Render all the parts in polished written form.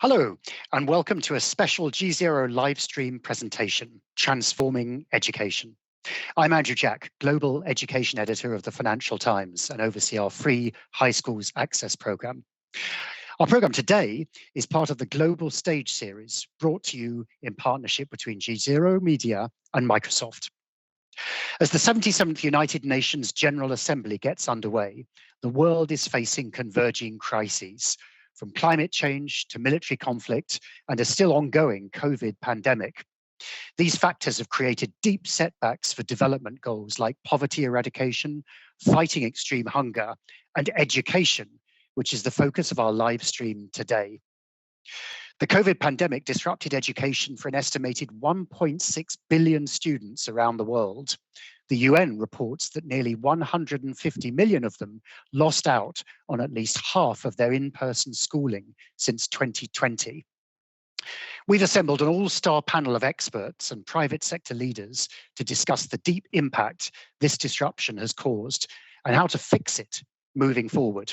Hello, and welcome to a special GZERO livestream presentation, Transforming Education. I'm Andrew Jack, Global Education Editor of the Financial Times, and oversee our free High Schools Access programme. Our programme today is part of the Global Stage series, brought to you in partnership between GZERO Media and Microsoft. As the 77th United Nations General Assembly gets underway, the world is facing converging crises, from climate change to military conflict and a still ongoing COVID pandemic. These factors have created deep setbacks for development goals like poverty eradication, fighting extreme hunger, and education, which is the focus of our live stream today. The COVID pandemic disrupted education for an estimated 1.6 billion students around the world. The UN reports that nearly 150 million of them lost out on at least half of their in-person schooling since 2020. We've assembled an all-star panel of experts and private sector leaders to discuss the deep impact this disruption has caused and how to fix it moving forward.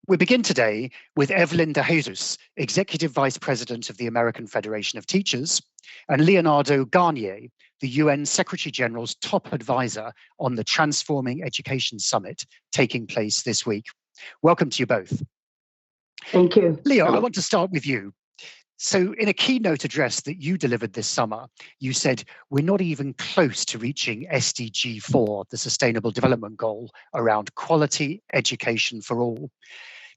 We begin today with Evelyn de Jesus, Executive Vice President of the American Federation of Teachers, and Leonardo Garnier, the UN Secretary General's top advisor on the Transforming Education Summit taking place this week. Welcome to you both. Thank you. Leo, I want to start with you. So in a keynote address that you delivered this summer, you said, we're not even close to reaching SDG 4, the Sustainable Development Goal, around quality education for all.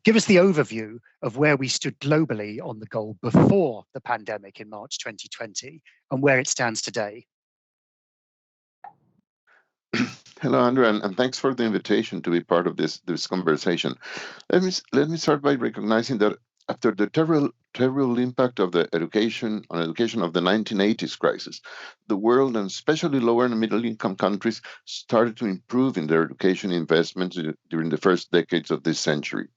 Give us the overview of where we stood globally on the goal before the pandemic in March 2020 and where it stands today. Hello, Andrew, and thanks for the invitation to be part of this conversation. Let me start by recognizing that after the terrible impact of the education of the 1980s crisis, the world, and especially lower and middle income countries, started to improve in their education investments during the first decades of this century.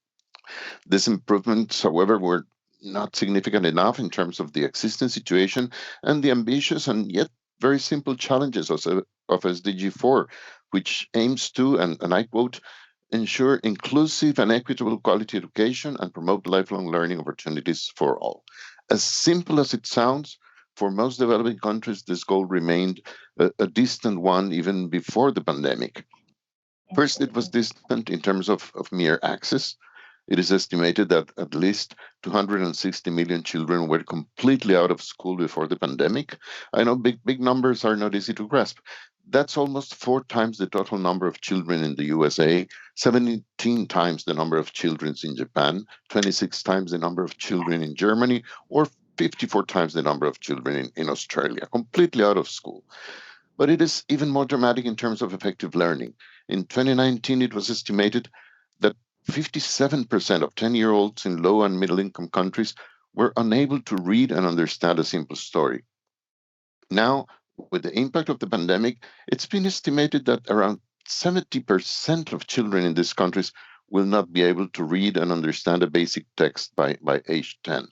These improvements, however, were not significant enough in terms of the existing situation and the ambitious and yet very simple challenges of SDG 4, which aims to, and I quote, ensure inclusive and equitable quality education and promote lifelong learning opportunities for all. As simple as it sounds, for most developing countries, this goal remained a distant one even before the pandemic. First, it was distant in terms of mere access. It is estimated that at least 260 million children were completely out of school before the pandemic. I know big numbers are not easy to grasp. That's almost 4 times the total number of children in the USA, 17 times the number of children in Japan, 26 times the number of children in Germany, or 54 times the number of children in Australia, completely out of school. But it is even more dramatic in terms of effective learning. In 2019, it was estimated that 57% of 10-year-olds in low and middle-income countries were unable to read and understand a simple story. Now, with the impact of the pandemic, it's been estimated that around 70% of children in these countries will not be able to read and understand a basic text by age 10.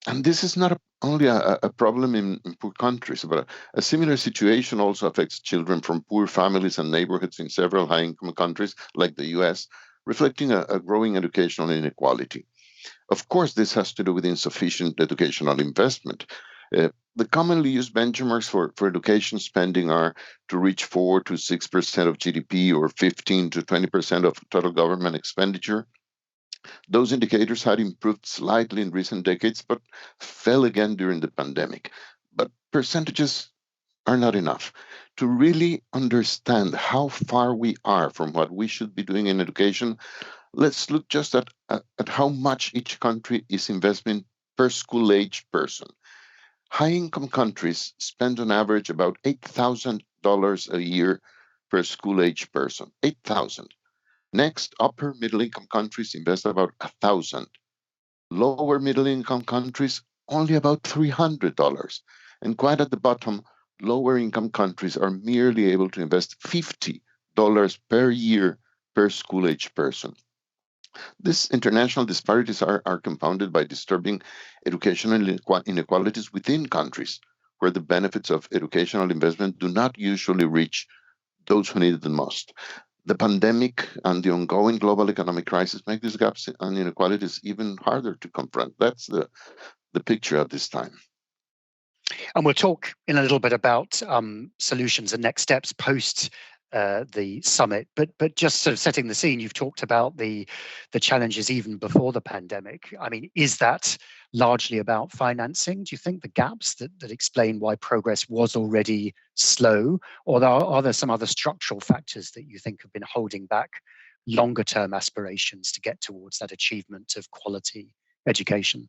And this is not only a problem in poor countries, but a similar situation also affects children from poor families and neighborhoods in several high-income countries like the US, reflecting a growing educational inequality. Of course, this has to do with insufficient educational investment. The commonly used benchmarks for education spending are to reach 4 to 6% of GDP or 15 to 20% of total government expenditure. Those indicators had improved slightly in recent decades, but fell again during the pandemic. But percentages are not enough. To really understand how far we are from what we should be doing in education, let's look just at how much each country is investing per school-age person. High-income countries spend on average about $8,000 a year per school-age person. 8,000. Next, upper middle-income countries invest about $1,000. Lower middle-income countries, only about $300. And quite at the bottom, lower-income countries are merely able to invest $50 per year per school-age person. These international disparities are compounded by disturbing educational inequalities within countries, where the benefits of educational investment do not usually reach those who need it the most. the pandemic and the ongoing global economic crisis make these gaps and inequalities even harder to confront. That's the picture at this time. And we'll talk in a little bit about solutions and next steps post the summit. But just sort of setting the scene, you've talked about the challenges even before the pandemic. I mean, is that largely about financing? Do you think the gaps that explain why progress was already slow, or are there some other structural factors that you think have been holding back longer term aspirations to get towards that achievement of quality education?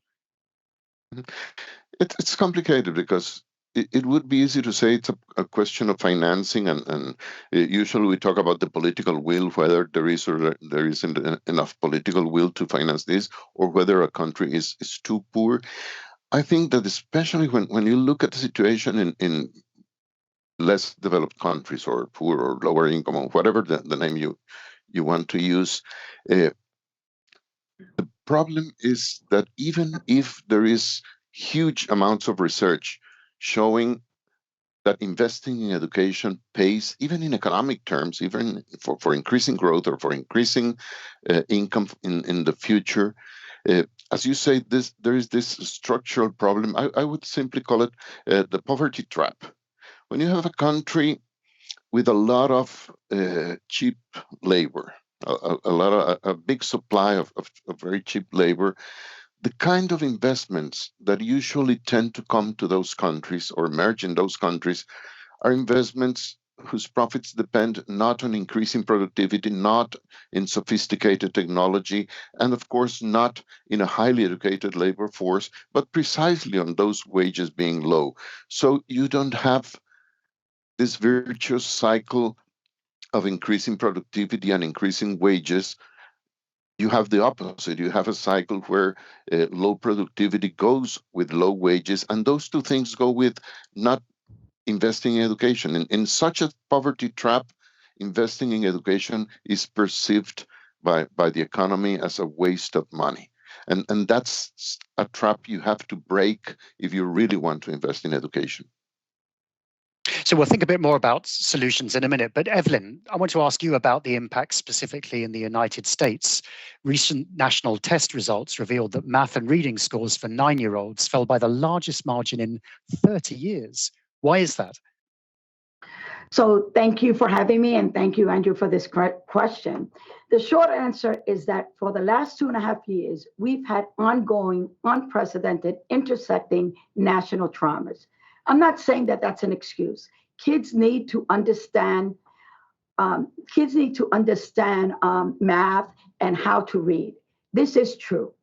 It's complicated because it would be easy to say it's a question of financing, and usually we talk about the political will, whether there is or there isn't enough political will to finance this, or whether a country is too poor. I think that especially when you look at the situation in less developed countries, or poor or lower income, or whatever the name you want to use, the problem is that even if there is huge amounts of research showing that investing in education pays, even in economic terms, even for increasing growth or for increasing income in the future. As you say, there is this structural problem. I would simply call it the poverty trap. When you have a country with a lot of cheap labor, a big supply of very cheap labor, the kind of investments that usually tend to come to those countries or emerge in those countries are investments whose profits depend not on increasing productivity, not in sophisticated technology, and of course not in a highly educated labor force, but precisely on those wages being low. So you don't have this virtuous cycle of increasing productivity and increasing wages. You have the opposite. You have a cycle where low productivity goes with low wages, and those two things go with not investing in education. In such a poverty trap, investing in education is perceived by the economy as a waste of money. And that's a trap you have to break if you really want to invest in education. So we'll think a bit more about solutions in a minute. But Evelyn, I want to ask you about the impact specifically in the United States. Recent national test results revealed that math and reading scores for 9-year-olds fell by the largest margin in 30 years. Why is that? So thank you for having me, and thank you, Andrew, for this question. The short answer is that for the last 2.5 years, we've had ongoing, unprecedented, intersecting national traumas. I'm not saying that that's an excuse. Kids need to understand. Math and how to read. This is true,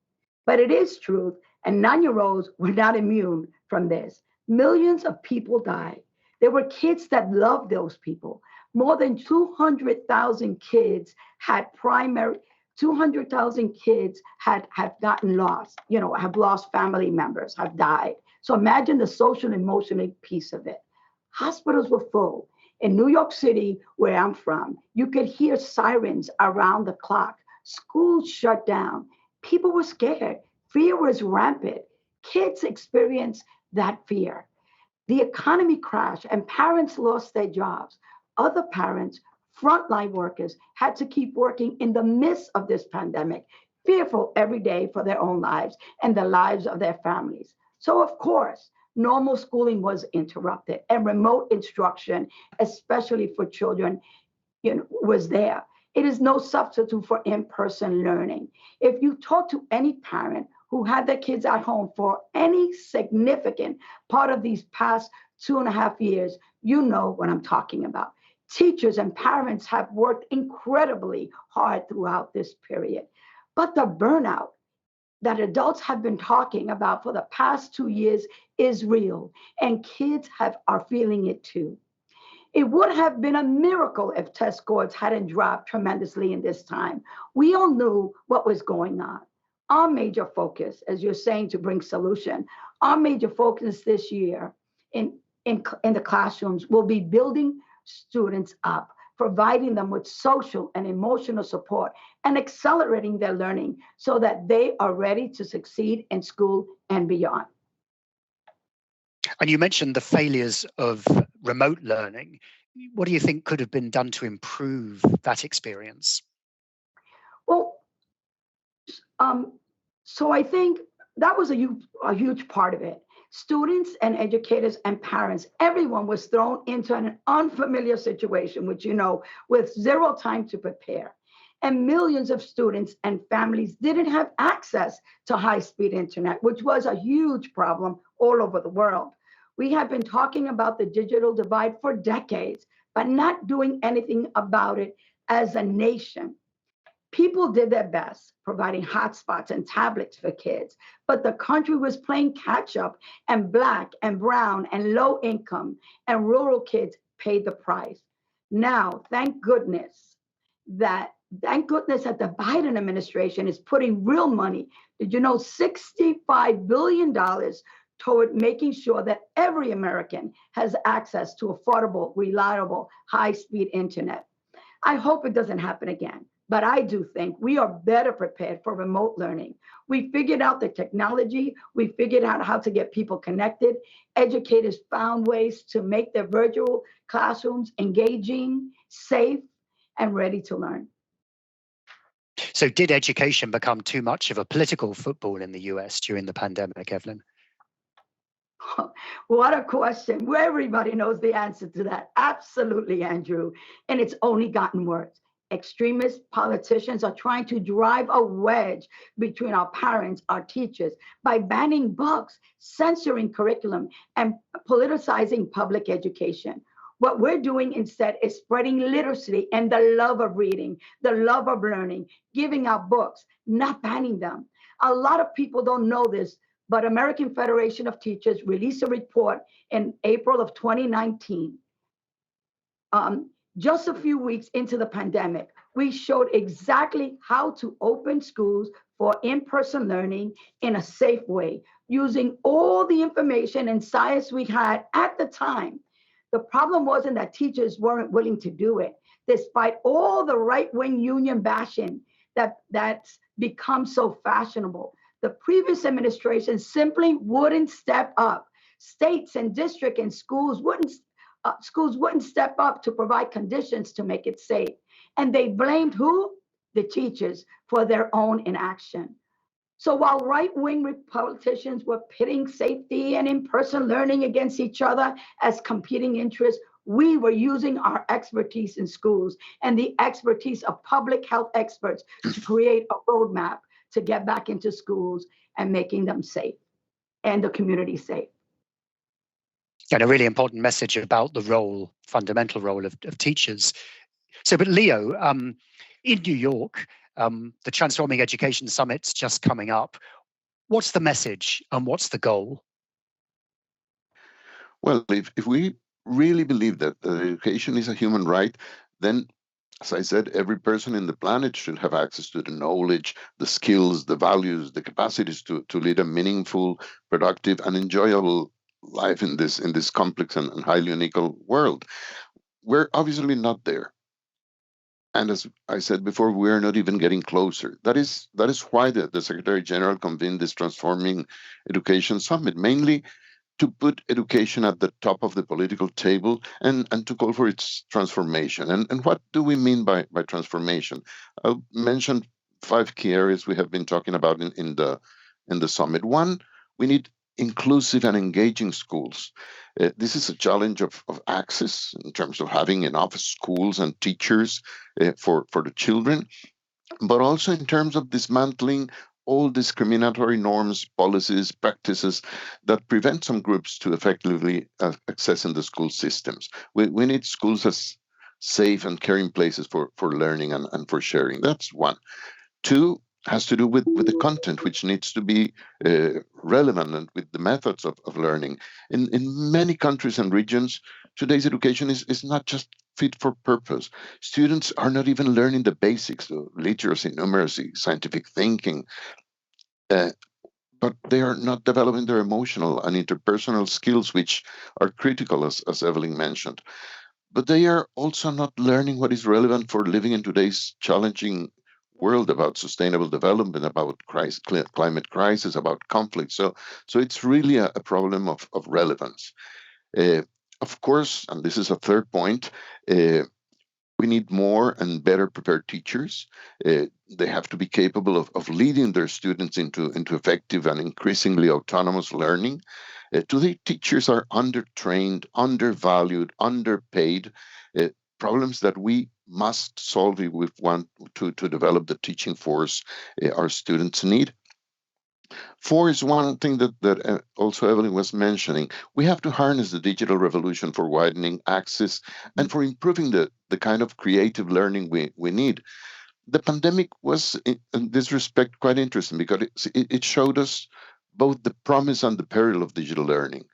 but it is truth, and 9-year-olds were not immune from this. Millions of people died. There were kids that loved those people. More than 200,000 kids had 200,000 kids have gotten lost, have lost family members, have died. So imagine the social and emotional piece of it. Hospitals were full. In New York City, where I'm from, you could hear sirens around the clock. Schools shut down. People were scared. Fear was rampant. Kids experienced that fear. The economy crashed and parents lost their jobs. Other parents, frontline workers, had to keep working in the midst of this pandemic, fearful every day for their own lives and the lives of their families. So, of course, normal schooling was interrupted, and remote instruction, especially for children, was there. It is no substitute for in-person learning. If you talk to any parent who had their kids at home for any significant part of these past 2.5 years, you know what I'm talking about. Teachers and parents have worked incredibly hard throughout this period. But the burnout that adults have been talking about for the past 2 years is real, and kids are feeling it too. It would have been a miracle if test scores hadn't dropped tremendously in this time. We all knew what was going on. Our major focus, as you're saying, to bring solution, our major focus this year in the classrooms will be building students up, providing them with social and emotional support, and accelerating their learning so that they are ready to succeed in school and beyond. And you mentioned the failures of remote learning. what do you think could have been done to improve that experience? Well, so I think that was a huge part of it. Students and educators and parents, everyone was thrown into an unfamiliar situation, which with zero time to prepare. And millions of students and families didn't have access to high-speed internet, which was a huge problem all over the world. We have been talking about the digital divide for decades, but not doing anything about it as a nation. People did their best providing hotspots and tablets for kids, but the country was playing catch up, and Black and brown and low income and rural kids paid the price. Now, thank goodness that the Biden administration is putting real money. Did you know $65 billion toward making sure that every American has access to affordable, reliable, high-speed internet? I hope it doesn't happen again. But I do think we are better prepared for remote learning. We figured out the technology. We figured out how to get people connected. Educators found ways to make their virtual classrooms engaging, safe, and ready to learn. So did education become too much of a political football in the US during the pandemic, Evelyn? What a question. Everybody knows the answer to that. Absolutely, Andrew. And it's only gotten worse. Extremist politicians are trying to drive a wedge between our parents, our teachers, by banning books, censoring curriculum, and politicizing public education. What we're doing instead is spreading literacy and the love of reading, the love of learning, giving out books, not banning them. A lot of people don't know this, but American Federation of Teachers released a report in April of 2019. Just a few weeks into the pandemic, we showed exactly how to open schools for in-person learning in a safe way, using all the information and science we had at the time. The problem wasn't that teachers weren't willing to do it, despite all the right-wing union bashing that's become so fashionable. The previous administration simply wouldn't step up. States and districts and schools wouldn't step up to provide conditions to make it safe. And they blamed who? The teachers for their own inaction. So while right-wing politicians were pitting safety and in-person learning against each other as competing interests, we were using our expertise in schools and the expertise of public health experts to create a roadmap to get back into schools and making them safe and the community safe. And a really important message about the fundamental role of teachers. So, but Leo, in New York, the Transforming Education Summit's just coming up. What's the message and what's the goal? Well, if we really believe that education is a human right, then, as I said, every person in the planet should have access to the knowledge, the skills, the values, the capacities to lead a meaningful, productive, and enjoyable life in this complex and highly unequal world. We're obviously not there. And as I said before, we're not even getting closer. That is why the Secretary General convened this Transforming Education Summit, mainly to put education at the top of the political table and to call for its transformation. And what do we mean by transformation? I'll mention 5 key areas we have been talking about in the summit. One, we need inclusive and engaging schools. This is a challenge of access in terms of having enough schools and teachers for the children, but also in terms of dismantling all discriminatory norms, policies, practices that prevent some groups to effectively accessing the school systems. We need schools as safe and caring places for learning and for sharing. That's one. 2 has to do with the content, which needs to be relevant, and with the methods of learning. In many countries and regions, today's education is not just fit for purpose. Students are not even learning the basics of literacy, numeracy, scientific thinking, but they are not developing their emotional and interpersonal skills, which are critical, as Evelyn mentioned. But they are also not learning what is relevant for living in today's challenging world, about sustainable development, about climate crisis, about conflict. So it's really a problem of relevance. of course, and this is a third point, we need more and better prepared teachers. They have to be capable of leading their students into effective and increasingly autonomous learning. Today, teachers are undertrained, undervalued, underpaid, problems that we must solve if we want to develop the teaching force our students need. Four is one thing that also Evelyn was mentioning. We have to harness the digital revolution for widening access and for improving the kind of creative learning we need. The pandemic was, in this respect, quite interesting because it showed us both the promise and the peril of digital learning.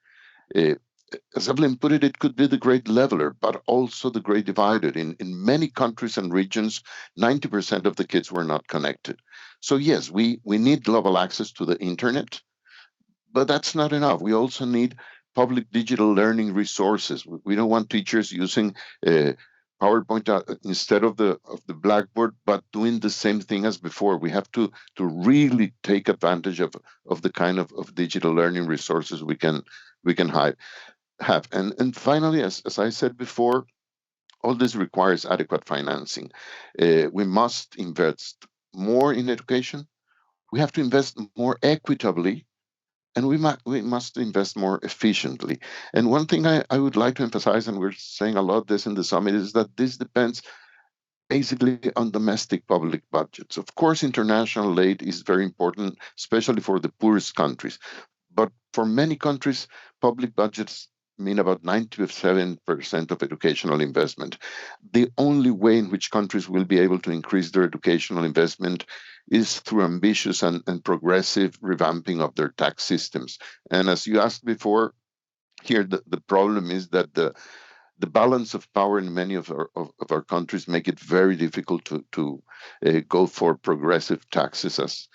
As Evelyn put it, it could be the great leveler, but also the great divider. In many countries and regions, 90% of the kids were not connected. So yes, we need global access to the internet, but that's not enough. We also need public digital learning resources. We don't want teachers using PowerPoint instead of the Blackboard, but doing the same thing as before. We have to really take advantage of the kind of digital learning resources we can have. And finally, as I said before, all this requires adequate financing. We must invest more in education. We have to invest more equitably, and we must invest more efficiently. And one thing I would like to emphasize, and we're saying a lot this in the summit, is that this depends basically on domestic public budgets. Of course, international aid is very important, especially for the poorest countries. But for many countries, public budgets mean about 97% of educational investment. The only way in which countries will be able to increase their educational investment is through ambitious and progressive revamping of their tax systems. And as you asked before, here the problem is that the balance of power in many of our countries make it very difficult to go for progressive taxes, as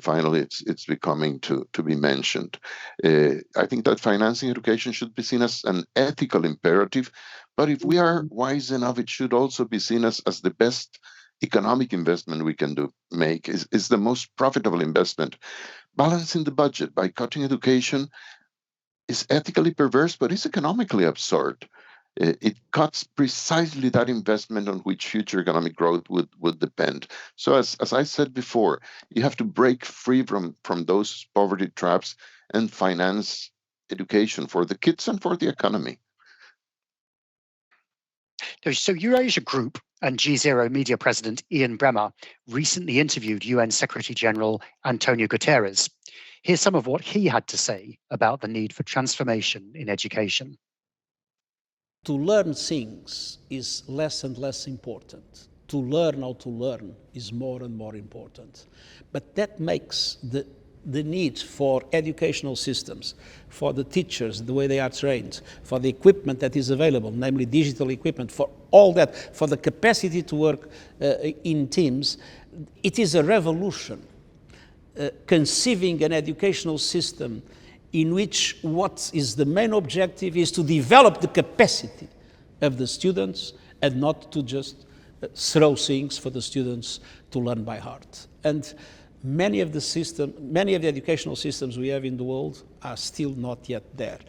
finally it's becoming to be mentioned. I think that financing education should be seen as an ethical imperative, but if we are wise enough, it should also be seen as the best economic investment we can make, is the most profitable investment. Balancing the budget by cutting education is ethically perverse, but it's economically absurd. It cuts precisely that investment on which future economic growth would depend. So as I said before, you have to break free from those poverty traps and finance education for the kids and for the economy. So Eurasia Group and GZERO Media President Ian Bremmer recently interviewed UN Secretary General Antonio Guterres. Here's some of what he had to say about the need for transformation in education. To learn things is less and less important. To learn how to learn is more and more important. But that makes the need for educational systems, for the teachers, the way they are trained, for the equipment that is available, namely digital equipment, for all that, for the capacity to work in teams, it is a revolution. Conceiving an educational system in which what is the main objective is to develop the capacity of the students and not to just throw things for the students to learn by heart. And many of the educational systems we have in the world are still not yet there.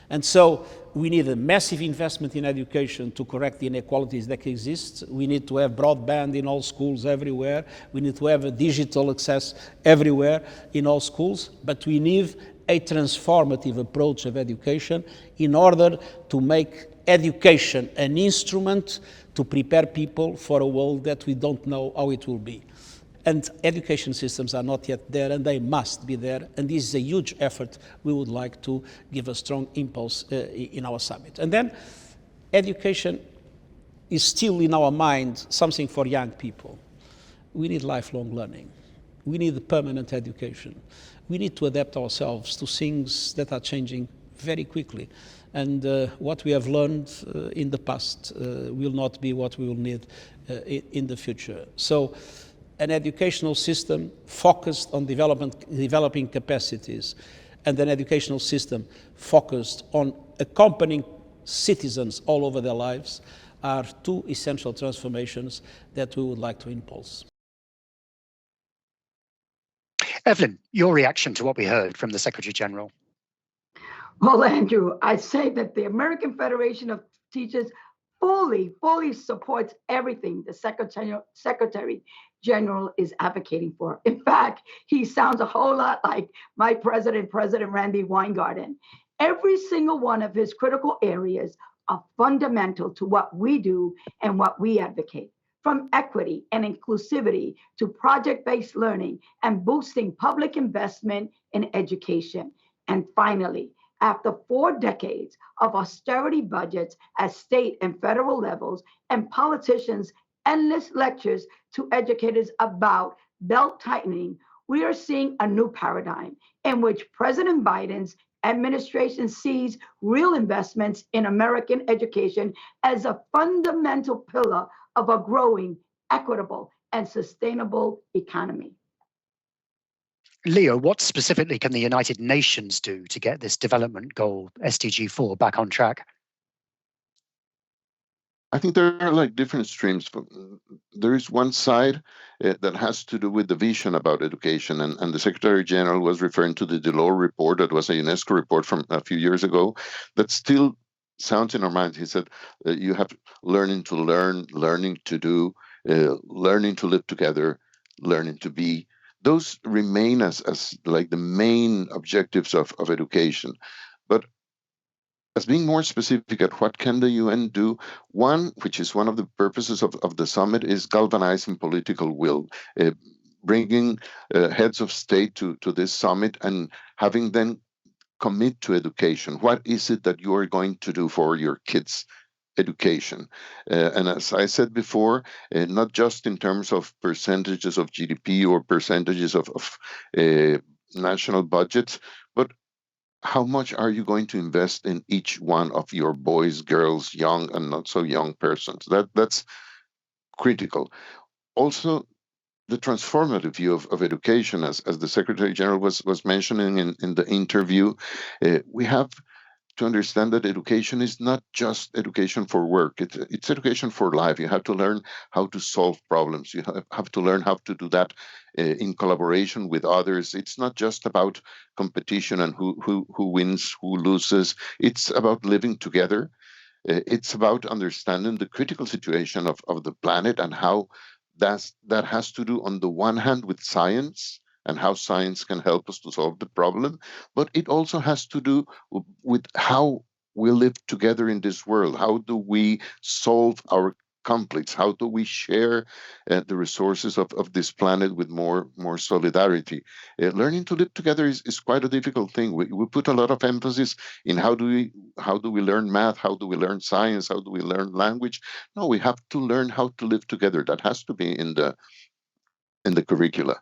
And so we need a massive investment in education to correct the inequalities that exist. We need to have broadband in all schools everywhere. We need to have a digital access everywhere in all schools. But we need a transformative approach of education in order to make education an instrument to prepare people for a world that we don't know how it will be. And education systems are not yet there, and they must be there. And this is a huge effort we would like to give a strong impulse in our summit. And then education is still in our mind something for young people. We need lifelong learning. We need permanent education. We need to adapt ourselves to things that are changing very quickly. And what we have learned in the past will not be what we will need in the future. So an educational system focused on developing capacities, and an educational system focused on accompanying citizens all over their lives are two essential transformations that we would like to impulse. Evelyn, your reaction to what we heard from the Secretary General? Well, Andrew, I say that the American Federation of Teachers fully supports everything the Secretary General is advocating for. In fact, he sounds a whole lot like my president, President Randy Weingarten. Every single one of his critical areas are fundamental to what we do and what we advocate. From equity and inclusivity to project-based learning and boosting public investment in education. And finally, after 4 decades of austerity budgets at state and federal levels, and politicians' endless lectures to educators about belt tightening, we are seeing a new paradigm in which President Biden's administration sees real investments in American education as a fundamental pillar of a growing, equitable, and sustainable economy. Leo, what specifically can the United Nations do to get this development goal, SDG 4, back on track? I think there are like different streams. There is one side that has to do with the vision about education, and the Secretary General was referring to the Delors report that was a UNESCO report from a few years ago that still sounds in our minds. He said, you have learning to learn, learning to do, learning to live together, learning to be. Those remain as like the main objectives of education. But as being more specific at what can the UN do, one, which is one of the purposes of the summit, is galvanizing political will, bringing heads of state to this summit and having them commit to education. What is it that you are going to do for your kids' education? And as I said before, not just in terms of percentages of GDP or percentages of national budgets, but how much are you going to invest in each one of your boys, girls, young and not so young persons? That's critical. Also, the transformative view of education, as the Secretary General was mentioning in the interview, we have to understand that education is not just education for work. It's education for life. You have to learn how to solve problems. You have to learn how to do that in collaboration with others. It's not just about competition and who wins, who loses. It's about living together. It's about understanding the critical situation of the planet and how that has to do, on the one hand, with science and how science can help us to solve the problem, but it also has to do with how we live together in this world. How do we solve our conflicts? How do we share the resources of this planet with more solidarity? Learning to live together is quite a difficult thing. We put a lot of emphasis in how do we learn math? How do we learn science? How do we learn language? No, we have to learn how to live together. That has to be in the curricula.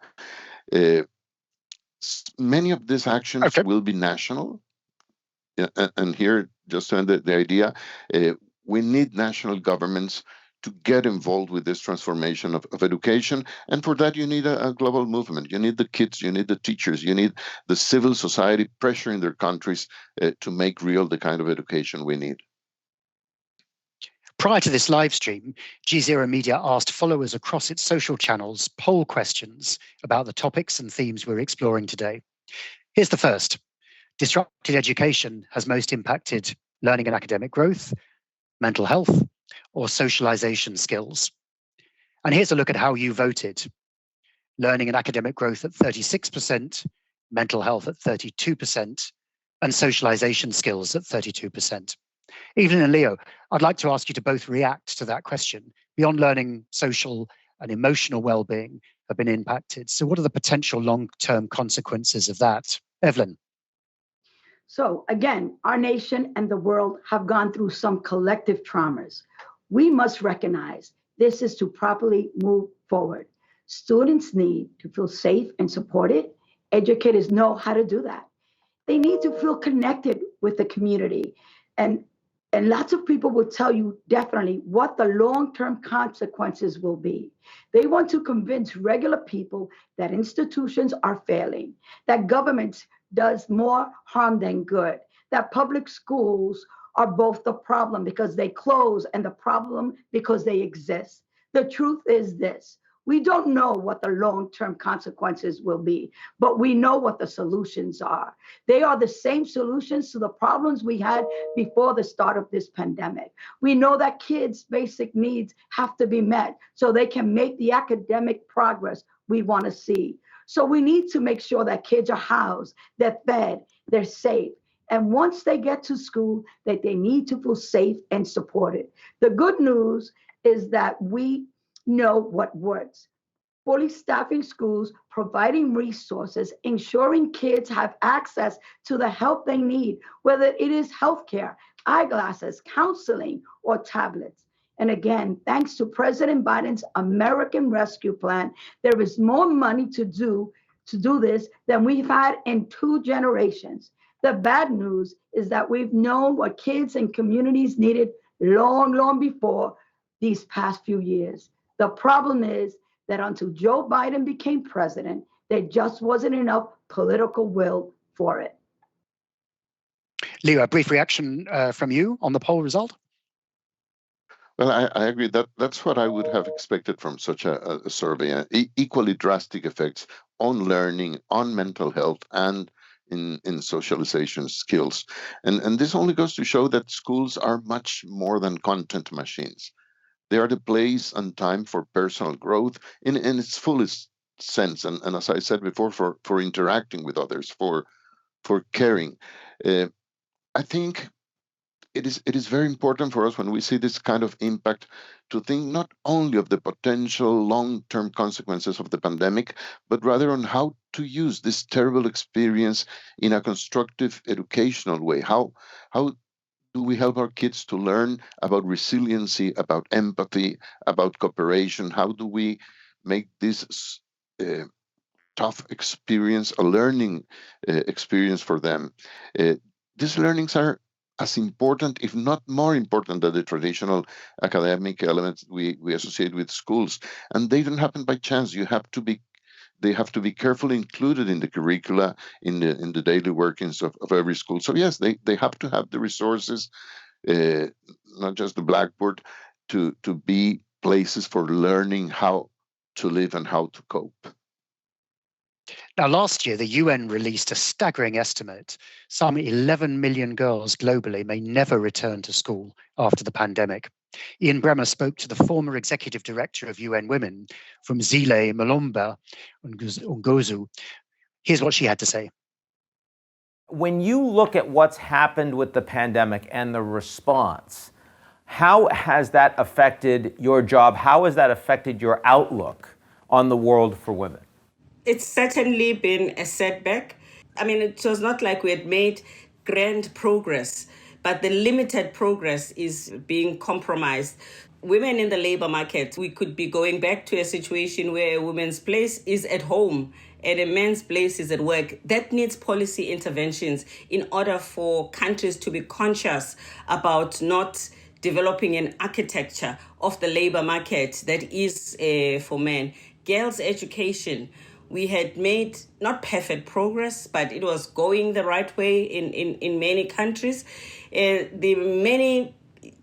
Many of these actions will be national. And here, just to end the idea, we need national governments to get involved with this transformation of education. And for that, you need a global movement. You need the kids, you need the teachers, you need the civil society pressuring their countries to make real the kind of education we need. Prior to this live stream, GZERO Media asked followers across its social channels poll questions about the topics and themes we're exploring today. Here's the first. Disrupted education has most impacted learning and academic growth, mental health, or socialization skills. And here's a look at how you voted. Learning and academic growth at 36%, mental health at 32%, and socialization skills at 32%. Evelyn and Leo, I'd like to ask you to both react to that question. Beyond learning, social and emotional well-being have been impacted. So what are the potential long-term consequences of that? Evelyn. So again, our nation and the world have gone through some collective traumas. We must recognize this is to properly move forward. Students need to feel safe and supported. Educators know how to do that. They need to feel connected with the community. And lots of people will tell you definitely what the long-term consequences will be. They want to convince regular people that institutions are failing, that governments does more harm than good, that public schools are both the problem because they close and the problem because they exist. The truth is this: We don't know what the long-term consequences will be, but we know what the solutions are. They are the same solutions to the problems we had before the start of this pandemic. We know that kids' basic needs have to be met so they can make the academic progress we want to see. So we need to make sure that kids are housed, they're fed, they're safe. And once they get to school, that they need to feel safe and supported. The good news is that we know what works. Fully staffing schools, providing resources, ensuring kids have access to the help they need, whether it is healthcare, eyeglasses, counseling, or tablets. And again, thanks to President Biden's American Rescue Plan, there is more money to do this than we've had in 2 generations. The bad news is that we've known what kids and communities needed long before these past few years. The problem is that until Joe Biden became president, there just wasn't enough political will for it. Leo, a brief reaction from you on the poll result? Well, I agree that that's what I would have expected from such a survey. Equally drastic effects on learning, on mental health, and in socialization skills. And this only goes to show that schools are much more than content machines. They are the place and time for personal growth in its fullest sense. And as I said before, for interacting with others, for caring. I think it is very important for us when we see this kind of impact to think not only of the potential long-term consequences of the pandemic, but rather on how to use this terrible experience in a constructive educational way. How do we help our kids to learn about resiliency, about empathy, about cooperation? How do we make this tough experience a learning experience for them? These learnings are as important, if not more important, than the traditional academic elements we associate with schools. And they don't happen by chance. They have to be carefully included in the curricula, in the daily workings of every school. So yes, they have to have the resources, not just the blackboard, to be places for learning how to live and how to cope. Now, last year, the UN released a staggering estimate. Some 11 million girls globally may never return to school after the pandemic. Ian Bremmer spoke to the former executive director of UN Women from Zile Malomba Ngozu. Here's what she had to say. When you look at what's happened with the pandemic and the response, how has that affected your job? How has that affected your outlook on the world for women? It's certainly been a setback. I mean, it was not like we had made grand progress, but the limited progress is being compromised. Women in the labor market, we could be going back to a situation where a woman's place is at home and a man's place is at work. That needs policy interventions in order for countries to be conscious about not developing an architecture of the labor market that is for men. Girls' education, we had made not perfect progress, but it was going the right way in many countries. The many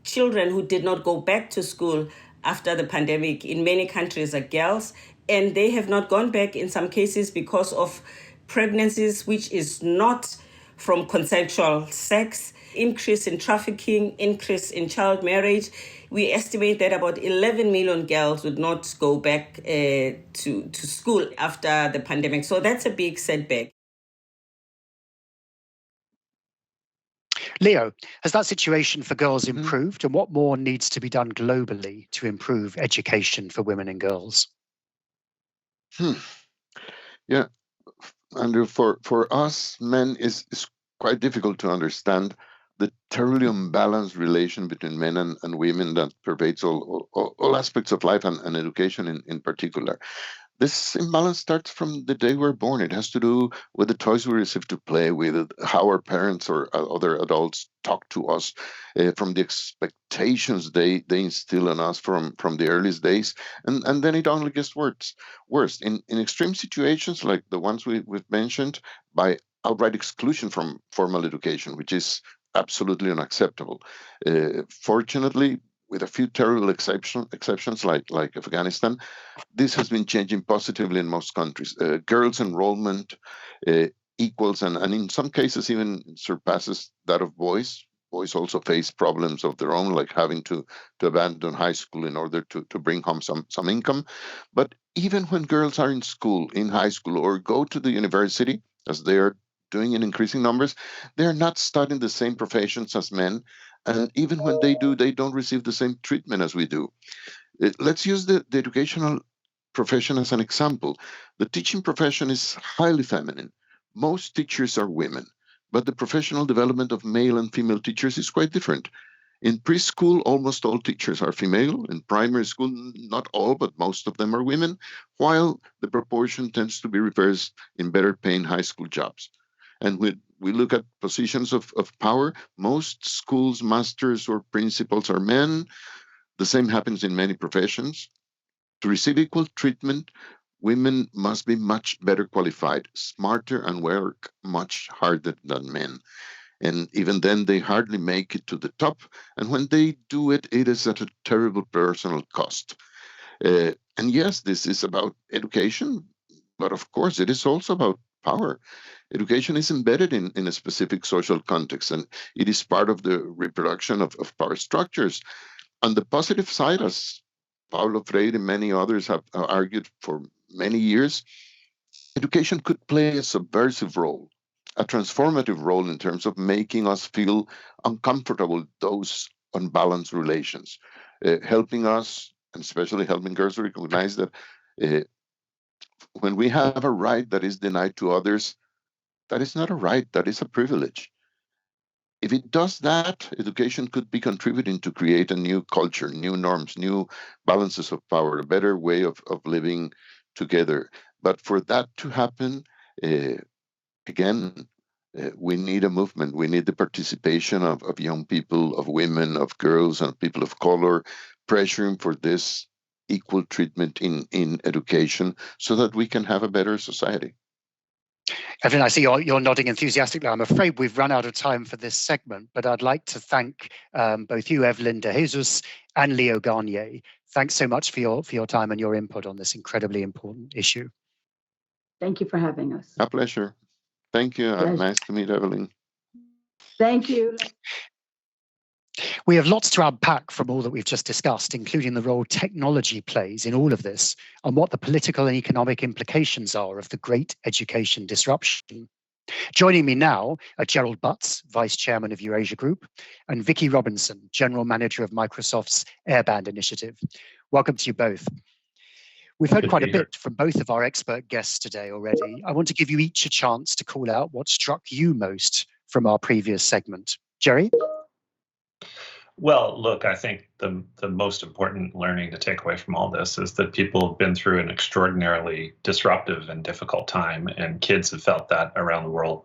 children who did not go back to school after the pandemic in many countries are girls, and they have not gone back in some cases because of pregnancies, which is not from consensual sex, increase in trafficking, increase in child marriage. We estimate that about 11 million girls would not go back to school after the pandemic. So that's a big setback. Leo, has that situation for girls improved, and what more needs to be done globally to improve education for women and girls? Yeah, Andrew, for us, men, is quite difficult to understand the terribly unbalanced relation between men and women that pervades all aspects of life and education in particular. This imbalance starts from the day we're born. It has to do with the toys we receive to play with, how our parents or other adults talk to us, from the expectations they instill in us from the earliest days, and then it only gets worse. In extreme situations like the ones we've mentioned, by outright exclusion from formal education, which is absolutely unacceptable. Fortunately, with a few terrible exceptions like Afghanistan, this has been changing positively in most countries. Girls' enrollment equals and in some cases even surpasses that of boys. Boys also face problems of their own, like having to abandon high school in order to bring home some income. But even when girls are in high school, or go to the university, as they are doing in increasing numbers, they're not studying the same professions as men. And even when they do, they don't receive the same treatment as we do. Let's use the educational profession as an example. The teaching profession is highly feminine. Most teachers are women, but the professional development of male and female teachers is quite different. In preschool, almost all teachers are female. In primary school, not all, but most of them are women, while the proportion tends to be reversed in better paying high school jobs. And when we look at positions of power, most schools, masters, or principals are men. The same happens in many professions. To receive equal treatment, women must be much better qualified, smarter, and work much harder than men. And even then, they hardly make it to the top. And when they do it, it is at a terrible personal cost. And yes, this is about education, but of course, it is also about power. Education is embedded in a specific social context, and it is part of the reproduction of power structures. On the positive side, as Paulo Freire and many others have argued for many years, education could play a subversive role, a transformative role in terms of making us feel uncomfortable with those unbalanced relations, helping us, and especially helping girls, recognize that when we have a right that is denied to others, that is not a right, that is a privilege. If it does that, education could be contributing to create a new culture, new norms, new balances of power, a better way of living together. But for that to happen, again, we need a movement. We need the participation of young people, of women, of girls, and people of color, pressuring for this equal treatment in education so that we can have a better society. Evelyn, I see you're nodding enthusiastically. I'm afraid we've run out of time for this segment, but I'd like to thank both you, Evelyn de Jesus, and Leo Garnier. Thanks so much for your time and your input on this incredibly important issue. Thank you for having us. A pleasure. Thank you. Nice to meet Evelyn. Thank you. We have lots to unpack from all that we've just discussed, including the role technology plays in all of this and what the political and economic implications are of the great education disruption. Joining me now are Gerald Butts, Vice Chairman of Eurasia Group, and Vicky Robinson, General Manager of Microsoft's Airband Initiative. Welcome to you both. We've heard quite a bit from both of our expert guests today already. I want to give you each a chance to call out what struck you most from our previous segment. Jerry? Well, look, I think the most important learning to take away from all this is that people have been through an extraordinarily disruptive and difficult time, and kids have felt that around the world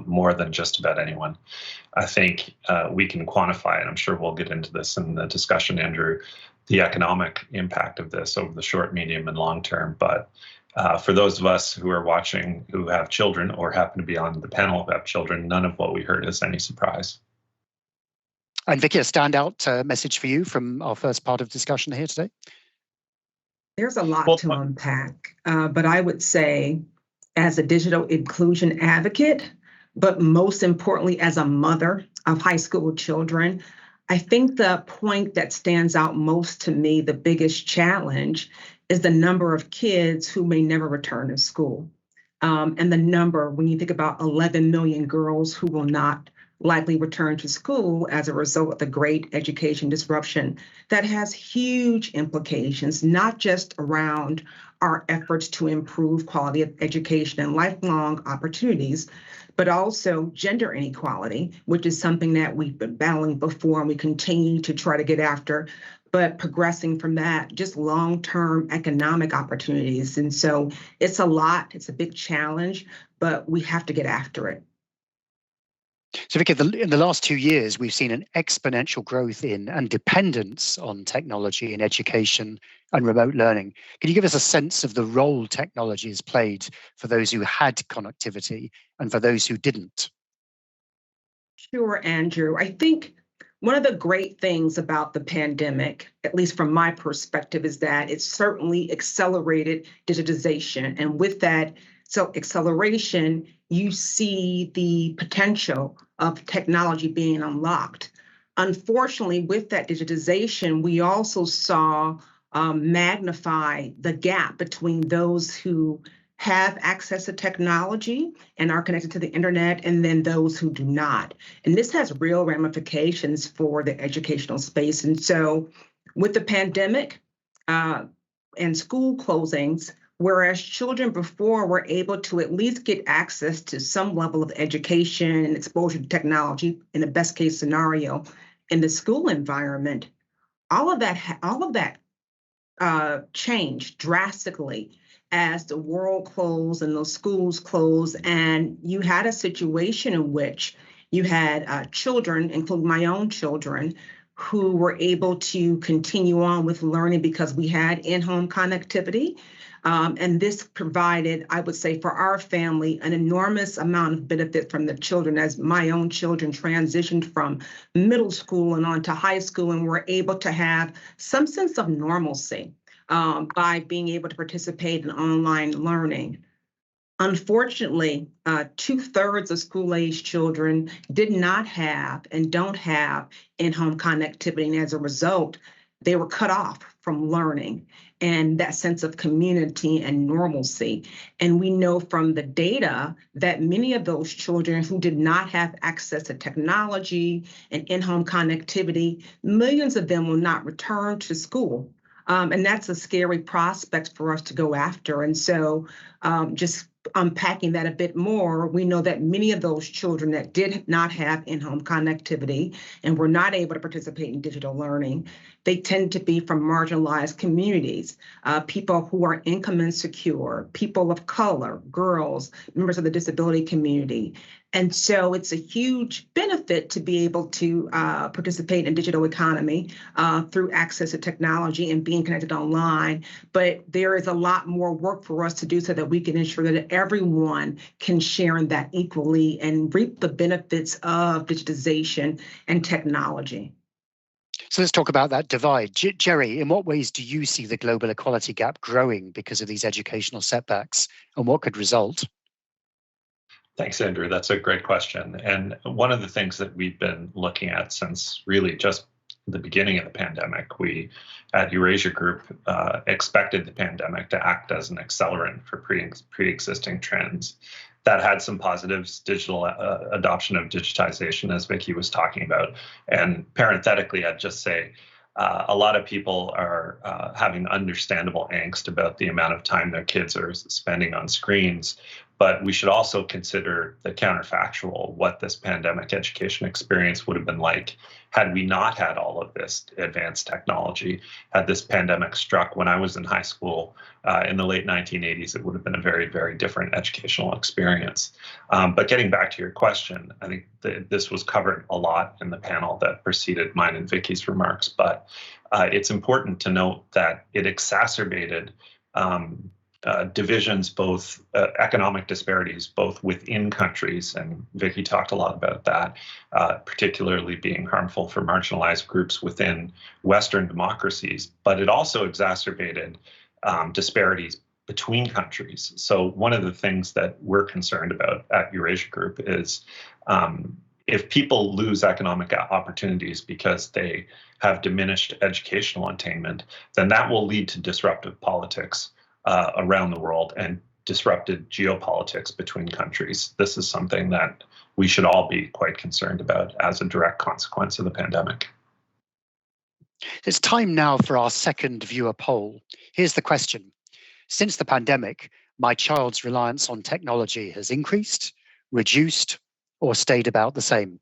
more than just about anyone. I think we can quantify, and I'm sure we'll get into this in the discussion, Andrew, the economic impact of this over the short, medium, and long term. But for those of us who are watching who have children or happen to be on the panel who have children, none of what we heard is any surprise. And Vicky, a standout message for you from our first part of discussion here today? There's a lot to unpack, but I would say as a digital inclusion advocate, but most importantly, as a mother of high school children, I think the point that stands out most to me, the biggest challenge, is the number of kids who may never return to school. And the number, when you think about 11 million girls who will not likely return to school as a result of the great education disruption, that has huge implications, not just around our efforts to improve quality of education and lifelong opportunities, but also gender inequality, which is something that we've been battling before and we continue to try to get after. But progressing from that, just long-term economic opportunities. And so it's a lot, it's a big challenge, but we have to get after it. So Vicky, in the last 2 years, we've seen an exponential growth in and dependence on technology in education and remote learning. Can you give us a sense of the role technology has played for those who had connectivity and for those who didn't? Sure, Andrew. I think One of the great things about the pandemic, at least from my perspective, is that it certainly accelerated digitization. And with that acceleration, you see the potential of technology being unlocked. Unfortunately, with that digitization, we also saw magnify the gap between those who have access to technology and are connected to the internet, and then those who do not. And this has real ramifications for the educational space. And so with the pandemic and school closings, whereas children before were able to at least get access to some level of education and exposure to technology in the best case scenario in the school environment, all of that changed drastically as the world closed and those schools closed, and you had a situation in which you had children, including my own children, who were able to continue on with learning because we had in-home connectivity. And this provided, I would say, for our family, an enormous amount of benefit from the children as my own children transitioned from middle school and on to high school and were able to have some sense of normalcy by being able to participate in online learning. Unfortunately, 2/3 of school-age children did not have and don't have in-home connectivity. And as a result, they were cut off from learning and that sense of community and normalcy. And we know from the data that many of those children who did not have access to technology and in-home connectivity, millions of them will not return to school. And that's a scary prospect for us to go after. And so just unpacking that a bit more, we know that many of those children that did not have in-home connectivity and were not able to participate in digital learning, they tend to be from marginalized communities, people who are income insecure, people of color, girls, members of the disability community. And so it's a huge benefit to be able to participate in digital economy through access to technology and being connected online. But there is a lot more work for us to do so that we can ensure that everyone can share in that equally and reap the benefits of digitization and technology. So let's talk about that divide. Jerry, in what ways do you see the global equality gap growing because of these educational setbacks, and what could result? Thanks, Andrew. That's a great question. And one of the things that we've been looking at since really just the beginning of the pandemic, we at Eurasia Group expected the pandemic to act as an accelerant for pre-existing trends. That had some positives, digital adoption of digitization, as Vicki was talking about. And parenthetically, I'd just say a lot of people are having understandable angst about the amount of time their kids are spending on screens. But we should also consider the counterfactual, what this pandemic education experience would have been like had we not had all of this advanced technology. Had this pandemic struck when I was in high school in the late 1980s, it would have been a very, very different educational experience. But getting back to your question, I think this was covered a lot in the panel that preceded mine and Vicki's remarks, but it's important to note that it exacerbated divisions, both economic disparities, both within countries, and Vicki talked a lot about that, particularly being harmful for marginalized groups within Western democracies, but it also exacerbated disparities between countries. So one of the things that we're concerned about at Eurasia Group is if people lose economic opportunities because they have diminished educational attainment, then that will lead to disruptive politics around the world and disrupted geopolitics between countries. This is something that we should all be quite concerned about as a direct consequence of the pandemic. It's time now for our second viewer poll. Here's the question. Since the pandemic, my child's reliance on technology has increased, reduced, or stayed about the same.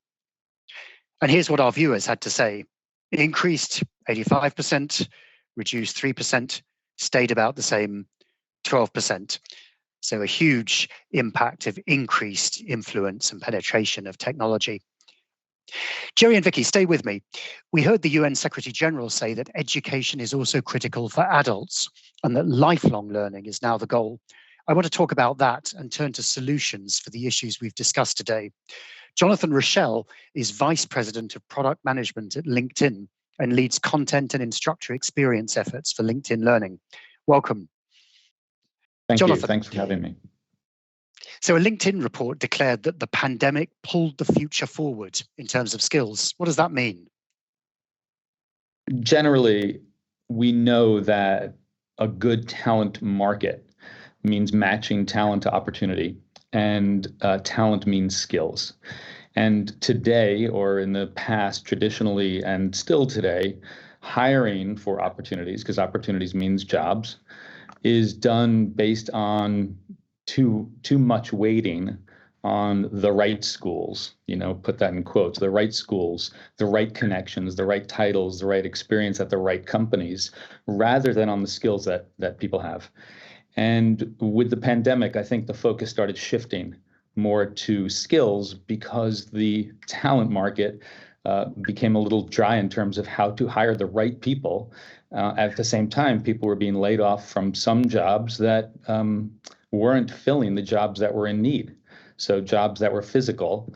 And here's what our viewers had to say. It increased 85%, reduced 3%, stayed about the same 12%. So a huge impact of increased influence and penetration of technology. Jerry and Vicki, stay with me. We heard the UN Secretary General say that education is also critical for adults and that lifelong learning is now the goal. I want to talk about that and turn to solutions for the issues we've discussed today. Jonathan Rochelle is Vice President of Product Management at LinkedIn and leads content and instructor experience efforts for LinkedIn Learning. Welcome. Thank Jonathan, you. Thanks for having me. So a LinkedIn report declared that the pandemic pulled the future forward in terms of skills. What does that mean? Generally, we know that a good talent market means matching talent to opportunity, and talent means skills. And today, or in the past, traditionally, and still today, hiring for opportunities, because opportunities means jobs, is done based on too much weighting on the right schools, put that in quotes, the right schools, the right connections, the right titles, the right experience at the right companies, rather than on the skills that people have. And with the pandemic, I think the focus started shifting more to skills because the talent market became a little dry in terms of how to hire the right people. At the same time, people were being laid off from some jobs that weren't filling the jobs that were in need. So jobs that were physical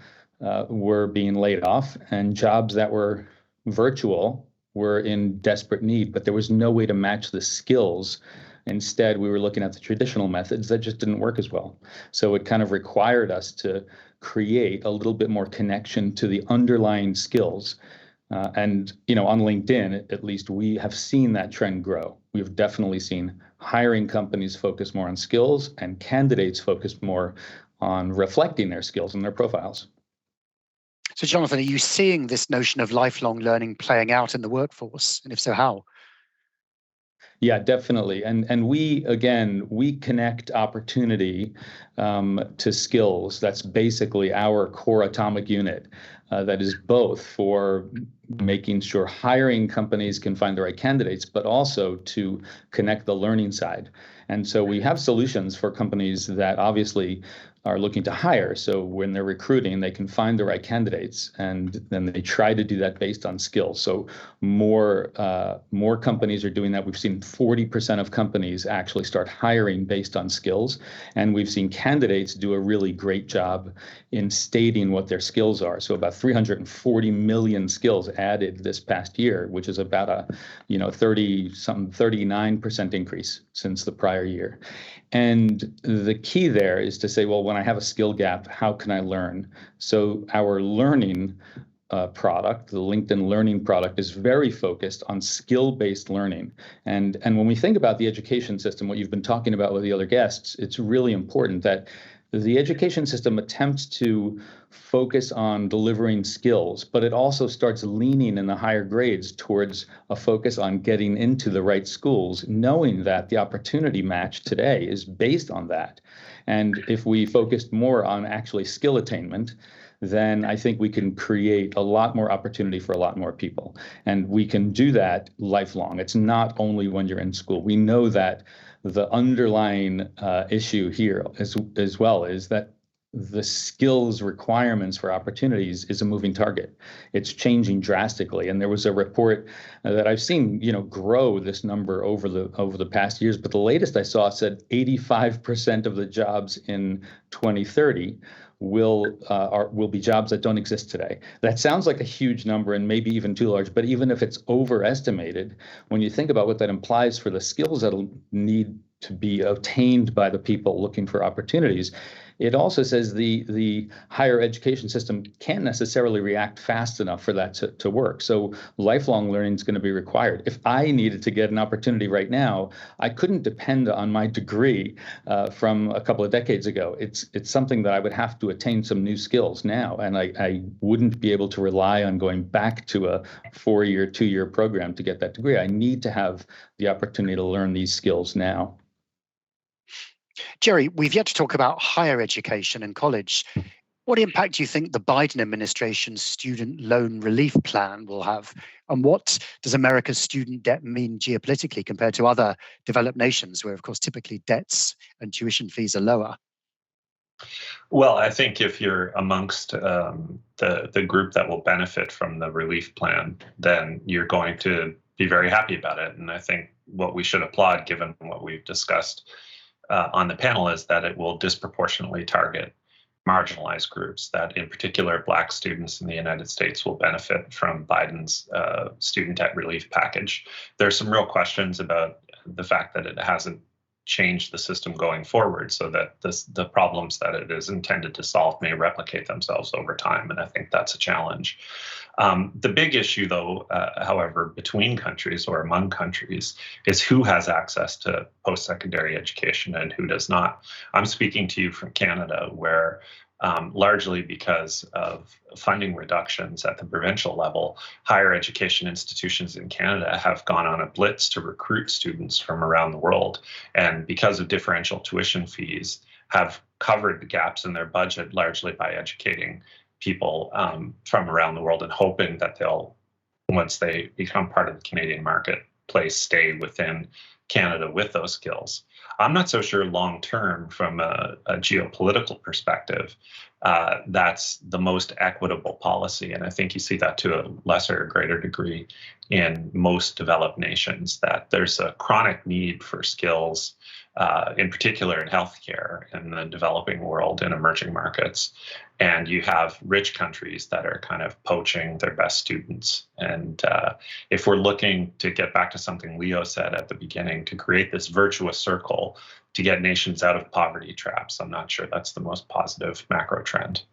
were being laid off, and jobs that were virtual were in desperate need, but there was no way to match the skills. Instead, we were looking at the traditional methods that just didn't work as well. So it kind of required us to create a little bit more connection to the underlying skills. And on LinkedIn, at least, we have seen that trend grow. We've definitely seen hiring companies focus more on skills and candidates focus more on reflecting their skills in their profiles. So, Jonathan, are you seeing this notion of lifelong learning playing out in the workforce? And if so, how? Yeah, definitely. And we connect opportunity to skills. That's basically our core atomic unit that is both for making sure hiring companies can find the right candidates, but also to connect the learning side. And so we have solutions for companies that obviously are looking to hire. So when they're recruiting, they can find the right candidates, and then they try to do that based on skills. So more companies are doing that. We've seen 40% of companies actually start hiring based on skills, and we've seen candidates do a really great job in stating what their skills are. So about 340 million skills added this past year, which is about a 39% increase since the prior year. And the key there is to say, well, when I have a skill gap, how can I learn? So our learning product, the LinkedIn Learning product, is very focused on skill-based learning. And when we think about the education system, what you've been talking about with the other guests, it's really important that the education system attempts to focus on delivering skills, but it also starts leaning in the higher grades towards a focus on getting into the right schools, knowing that the opportunity match today is based on that. And if we focused more on actually skill attainment, then I think we can create a lot more opportunity for a lot more people. And we can do that lifelong. It's not only when you're in school. We know that the underlying issue here as well is that the skills requirements for opportunities is a moving target. It's changing drastically. And there was a report that I've seen, grow this number over the past years. But the latest I saw said 85% of the jobs in 2030 will be jobs that don't exist today. That sounds like a huge number and maybe even too large, but even if it's overestimated, when you think about what that implies for the skills that'll need to be obtained by the people looking for opportunities, it also says the higher education system can't necessarily react fast enough for that to work. So lifelong learning is going to be required. If I needed to get an opportunity right now, I couldn't depend on my degree from a couple of decades ago. It's something that I would have to attain some new skills now, and I wouldn't be able to rely on going back to a 4-year, 2-year program to get that degree. I need to have the opportunity to learn these skills now. Jerry, we've yet to talk about higher education and college. What impact do you think the Biden administration's student loan relief plan will have? And what does America's student debt mean geopolitically compared to other developed nations where, of course, typically debts and tuition fees are lower? Well, I think if you're amongst the group that will benefit from the relief plan, then you're going to be very happy about it. And I think what we should applaud, given what we've discussed, on the panel is that it will disproportionately target marginalized groups, that in particular Black students in the United States will benefit from Biden's student debt relief package. There's some real questions about the fact that it hasn't changed the system going forward, so that the problems that it is intended to solve may replicate themselves over time, and I think that's a challenge. The big issue, though, however, between countries or among countries is who has access to post-secondary education and who does not. I'm speaking to you from Canada, where largely because of funding reductions at the provincial level, higher education institutions in Canada have gone on a blitz to recruit students from around the world. And because of differential tuition fees, have covered the gaps in their budget largely by educating people from around the world and hoping that they'll, once they become part of the Canadian marketplace, stay within Canada with those skills. I'm not so sure long term from a geopolitical perspective that's the most equitable policy. And I think you see that to a lesser or greater degree in most developed nations, that there's a chronic need for skills, in particular in healthcare in the developing world, in emerging markets. And you have rich countries that are kind of poaching their best students. And if we're looking to get back to something Leo said at the beginning, to create this virtuous circle to get nations out of poverty traps, I'm not sure that's the most positive macro trend.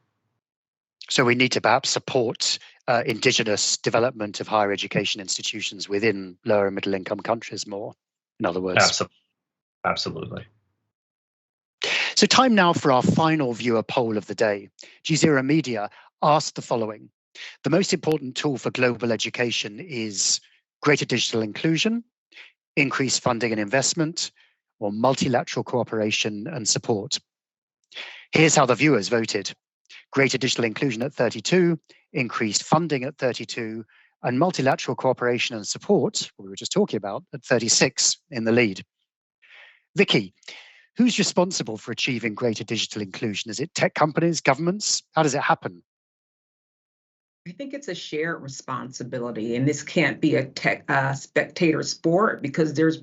So we need to perhaps support indigenous development of higher education institutions within lower and middle income countries more, in other words. Absolutely. So time now for our final viewer poll of the day. GZERO Media asked the following: the most important tool for global education is greater digital inclusion, increased funding and investment, or multilateral cooperation and support. Here's how the viewers voted: greater digital inclusion at 32%, increased funding at 32%, and multilateral cooperation and support, what we were just talking about, at 36% in the lead. Vicky, who's responsible for achieving greater digital inclusion? Is it tech companies, governments? How does it happen? I think it's a shared responsibility, and this can't be a spectator sport, because there's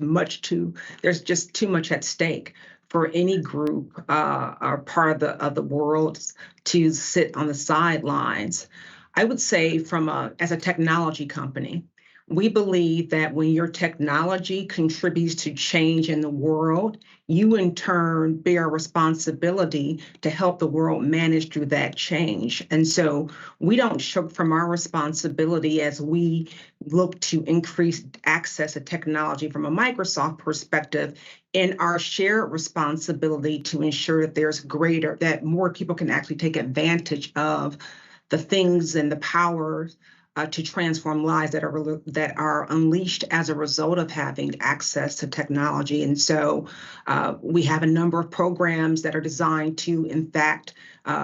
just too much at stake for any group or part of the world to sit on the sidelines. I would say as a technology company, we believe that when your technology contributes to change in the world, you in turn bear responsibility to help the world manage through that change. And so we don't shirk from our responsibility as we look to increase access to technology from a Microsoft perspective, in our shared responsibility to ensure that that more people can actually take advantage of the things and the power to transform lives that are unleashed as a result of having access to technology. And so we have a number of programs that are designed to, in fact,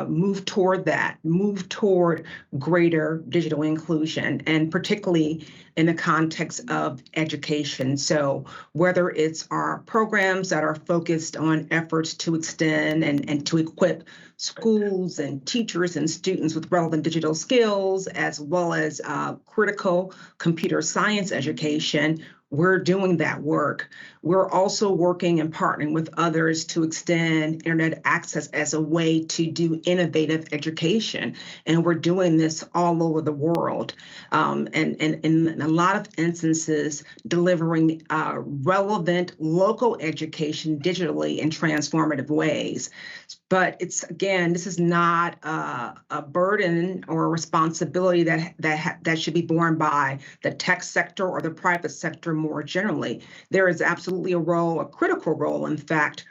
move toward greater digital inclusion, and particularly in the context of education. So whether it's our programs that are focused on efforts to extend and to equip schools and teachers and students with relevant digital skills, as well as critical computer science education, we're doing that work. We're also working and partnering with others to extend internet access as a way to do innovative education. And we're doing this all over the world. And in a lot of instances, delivering relevant local education digitally in transformative ways. But this is not a burden or a responsibility that should be borne by the tech sector or the private sector more generally. There is absolutely a critical role, in fact,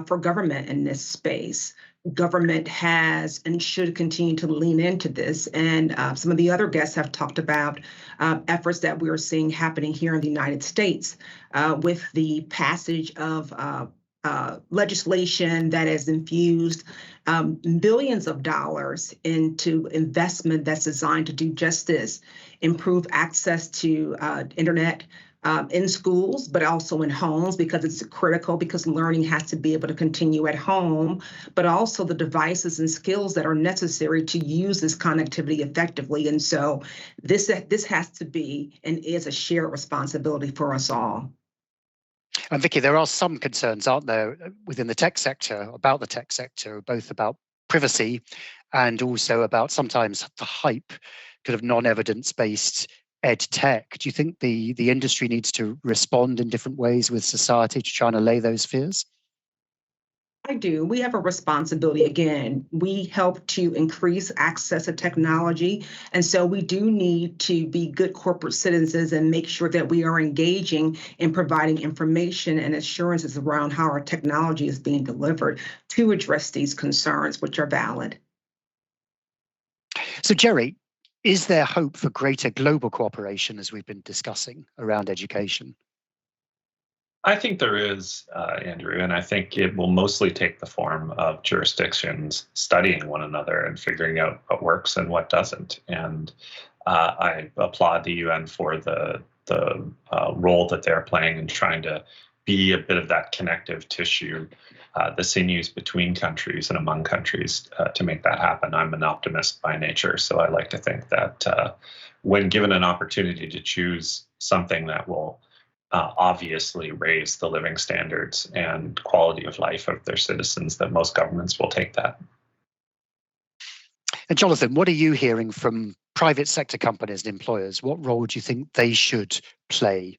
for government in this space. Government has and should continue to lean into this. And some of the other guests have talked about efforts that we are seeing happening here in the United States with the passage of legislation that has infused billions of dollars into investment that's designed to do just this: improve access to internet in schools, but also in homes, because it's critical, because learning has to be able to continue at home, but also the devices and skills that are necessary to use this connectivity effectively. And so this has to be and is a shared responsibility for us all. And Vicky, there are some concerns, aren't there, within the tech sector, about the tech sector, both about privacy and also about sometimes the hype, kind of non-evidence-based ed tech. Do you think the industry needs to respond in different ways with society to try and allay those fears? I do. We have a responsibility. Again, we help to increase access to technology. And so we do need to be good corporate citizens and make sure that we are engaging in providing information and assurances around how our technology is being delivered to address these concerns, which are valid. So, Jerry, is there hope for greater global cooperation, as we've been discussing, around education? I think there is, Andrew, and I think it will mostly take the form of jurisdictions studying one another and figuring out what works and what doesn't. And I applaud the UN for the role that they're playing in trying to be a bit of that connective tissue, the sinews between countries and among countries to make that happen. I'm an optimist by nature, so I like to think that when given an opportunity to choose something that will obviously raise the living standards and quality of life of their citizens, that most governments will take that. And Jonathan, what are you hearing from private sector companies and employers? What role do you think they should play?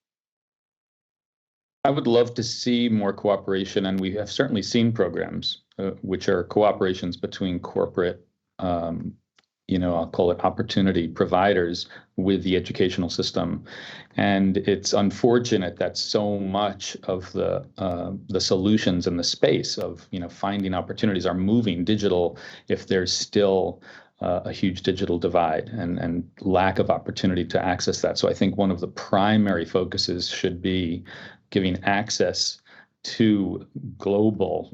I would love to see more cooperation, and we have certainly seen programs which are cooperations between corporate I'll call it opportunity providers with the educational system. And it's unfortunate that so much of the solutions in the space of, finding opportunities are moving digital if there's still a huge digital divide and lack of opportunity to access that. So I think one of the primary focuses should be giving access to global,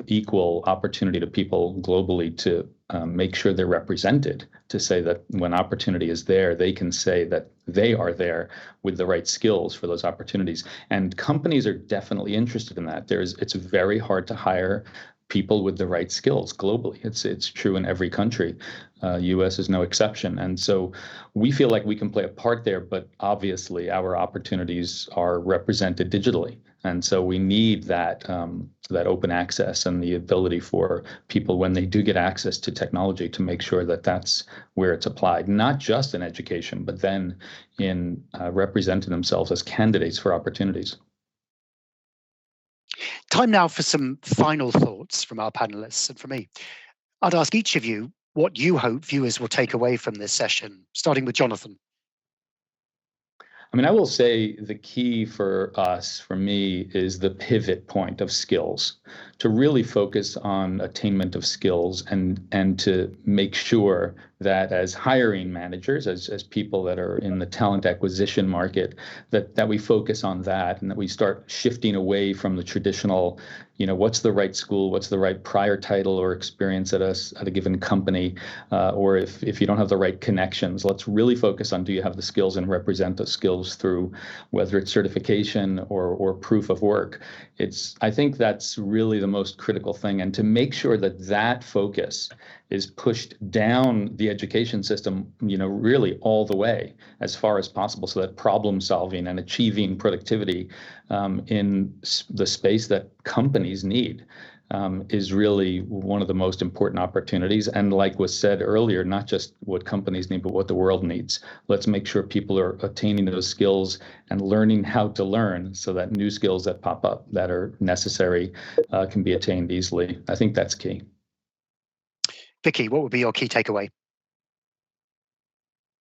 equal opportunity to people globally to make sure they're represented, to say that when opportunity is there, they can say that they are there with the right skills for those opportunities. And companies are definitely interested in that. It's very hard to hire people with the right skills globally. It's true in every country. US is no exception. And so we feel like we can play a part there, but obviously our opportunities are represented digitally. And so we need that open access and the ability for people, when they do get access to technology, to make sure that that's where it's applied, not just in education, but then in representing themselves as candidates for opportunities. Time now for some final thoughts from our panelists and from me. I'd ask each of you what you hope viewers will take away from this session, starting with Jonathan. I will say the key for us, for me, is the pivot point of skills, to really focus on attainment of skills and to make sure that as hiring managers, as people that are in the talent acquisition market, that we focus on that and that we start shifting away from the traditional, what's the right school, what's the right prior title or experience at a given company, or if you don't have the right connections, let's really focus on, do you have the skills and represent those skills through whether it's certification or proof of work. I think that's really the most critical thing, and to make sure that focus is pushed down the education system, really all the way as far as possible, so that problem solving and achieving productivity in the space that companies need is really one of the most important opportunities. And like was said earlier, not just what companies need, but what the world needs. Let's make sure people are attaining those skills and learning how to learn, so that new skills that pop up that are necessary can be attained easily. I think that's key. Vicky, what would be your key takeaway?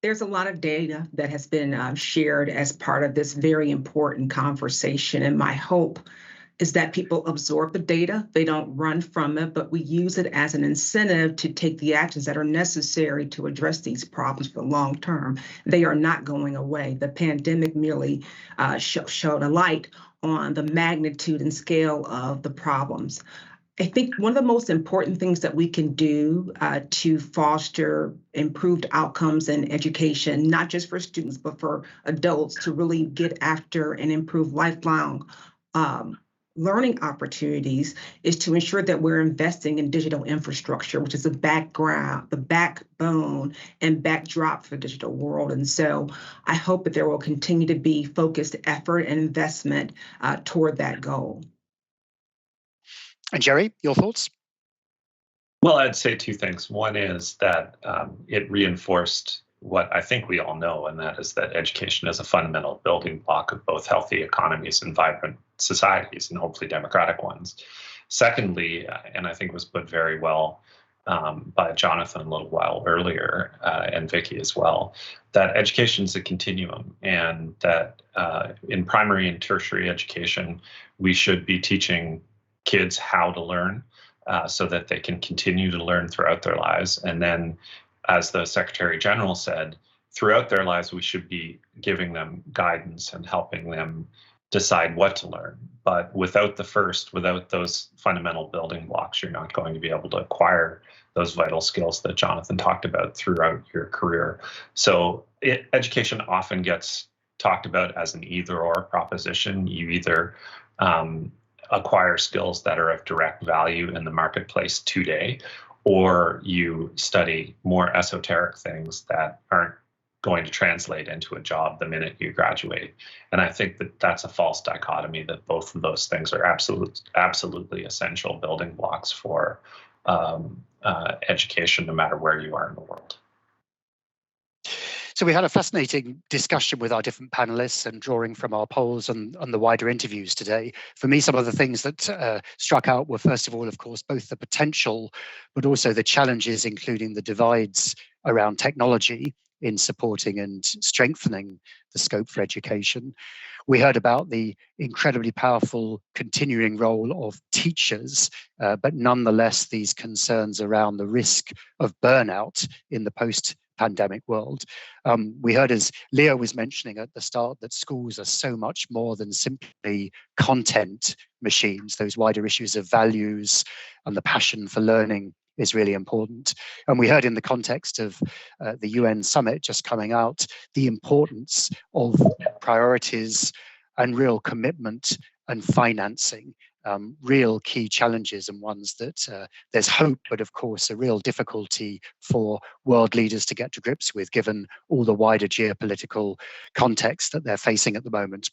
There's a lot of data that has been shared as part of this very important conversation. And my hope is that people absorb the data. They don't run from it, but we use it as an incentive to take the actions that are necessary to address these problems for the long term. They are not going away. The pandemic merely showed a light on the magnitude and scale of the problems. I think one of the most important things that we can do to foster improved outcomes in education, not just for students, but for adults, to really get after and improve lifelong learning opportunities is to ensure that we're investing in digital infrastructure, which is the backbone and backdrop for the digital world. And so I hope that there will continue to be focused effort and investment toward that goal. And Jerry, your thoughts? Well, I'd say two things. One is that it reinforced what I think we all know, and that is that education is a fundamental building block of both healthy economies and vibrant societies, and hopefully democratic ones. Secondly, and I think was put very well by Jonathan a little while earlier, and Vicky as well, that education is a continuum, and that in primary and tertiary education, we should be teaching kids how to learn so that they can continue to learn throughout their lives. And then, as the Secretary General said, throughout their lives, we should be giving them guidance and helping them decide what to learn. But without those fundamental building blocks, you're not going to be able to acquire those vital skills that Jonathan talked about throughout your career. So education often gets talked about as an either-or proposition. You either acquire skills that are of direct value in the marketplace today, or you study more esoteric things that aren't going to translate into a job the minute you graduate. And I think that that's a false dichotomy, that both of those things are absolutely essential building blocks for education, no matter where you are in the world. So we had a fascinating discussion with our different panelists and drawing from our polls and the wider interviews today. For me, some of the things that struck out were, first of all, of course, both the potential, but also the challenges, including the divides around technology in supporting and strengthening the scope for education. We heard about the incredibly powerful continuing role of teachers, but nonetheless, these concerns around the risk of burnout in the post-pandemic world. We heard, as Leo was mentioning at the start, that schools are so much more than simply content machines. Those wider issues of values and the passion for learning is really important. And we heard in the context of the UN summit just coming out, the importance of priorities and real commitment and financing, real key challenges and ones that there's hope, but of course a real difficulty for world leaders to get to grips with, given all the wider geopolitical context that they're facing at the moment.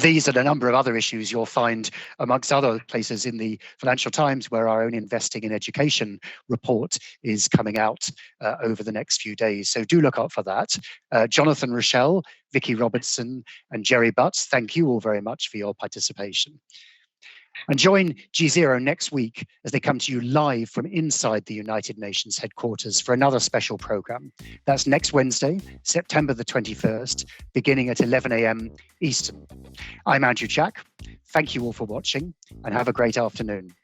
These and a number of other issues you'll find amongst other places in the Financial Times, where our own Investing in Education report is coming out over the next few days. So do look out for that. Jonathan Rochelle, Vicky Robertson, and Jerry Butts, thank you all very much for your participation. And join GZERO next week as they come to you live from inside the United Nations headquarters for another special program. That's next Wednesday, September the 21st, beginning at 11 a.m. Eastern. I'm Andrew Jack. Thank you all for watching and have a great afternoon.